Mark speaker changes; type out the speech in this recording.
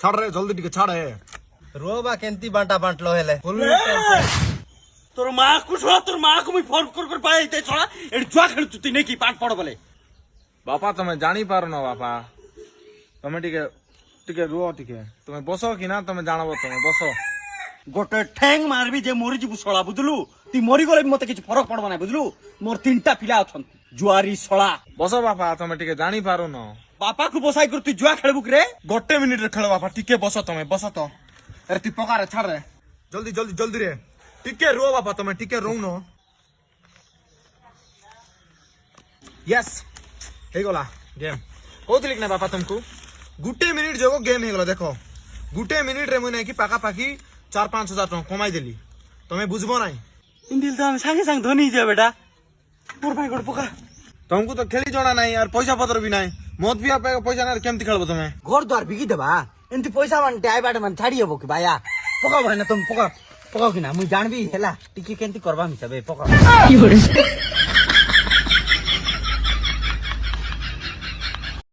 Speaker 1: ଛାଡ ରେ ଜଲ୍ଦି ଟିକେ ଛାଡ ଏ
Speaker 2: रोबा केंती बांटा बांटलो हेले
Speaker 3: তোর মা কু ছড়া তোর মা কু মুই ফোন করে পাই তে ছড়া এডি জুয়া খেলছু তুই নাকি পাঠ পড় বলে
Speaker 1: ବାପା ତମେ ଜାଣିପାରୁନ ବାପା ତମେ ଟିକେ ଟିକେ ରୁହ ଟିକେ ତମେ ବସ କି ନା ତମେ ଜାଣବ ତମେ ବସ
Speaker 3: গোটে ঠ্যাং মারবি যে মরি যিবু ছড়া বুঝলু তুই মরি গলে মতে কিছু ফরক পড়বা না বুঝলু মোর তিনটা পিলা অছন জুয়ারি ছড়া
Speaker 1: ବସ ବାପା ତମେ ଟିକେ ଜାଣିପାରୁନ
Speaker 3: বাপা কু বসাই করে তুই জুয়া খেলবু রে
Speaker 1: ଗୋଟେ ମିନିଟରେ ଖେଳ ବାପା ଟିକେ ବସ ତମେ ବସ ତ ଆରେ ତୁ ପକାରେ ଛାଡ ରେ ଜଲ୍ଦି ଜଲ୍ଦି ଜଲ୍ଦି ରେ ଟିକେ ରୁହ ବାପା ତମେ ଟିକେ ରହୁନ ୟେସ୍ ହେଇଗଲା ଗେମ୍ କହୁଥିଲି କି ନା ବାପା ତମକୁ ଗୋଟେ ମିନିଟ ଯୋଗ ଗେମ୍ ହେଇଗଲା ଦେଖ ଗୋଟେ ମିନିଟରେ ମୁଁ ନାଇକି ପାଖାପାଖି 4-5 ହଜାର ଟଙ୍କା କମାଇ ଦେଲି ତମେ ବୁଝବ ନାହିଁ
Speaker 3: ইন্দিল তো আমি সাঙ্গে সাঙ্গে ধনী যা বেটা মোর ভাই গোট পকা
Speaker 1: ତମକୁ ତ ଖେଳି ଜଣା ନାହିଁ আর ପଇସା ପତ୍ର ବି ନାହିଁ ମଦ ପିଇବା ପଇସା ନାହିଁ କେମିତି ଖେଳିବ ତମେ
Speaker 2: घर द्वार बिकी देबा एंती पैसा मानते आइ बाटे मान छाड़ी हबो कि भाया पकाओ भाई ना तुम पकाओ पकाओ कि ना मुई जानबी हेला टिकी केंती करबा हिसाबे पकाओ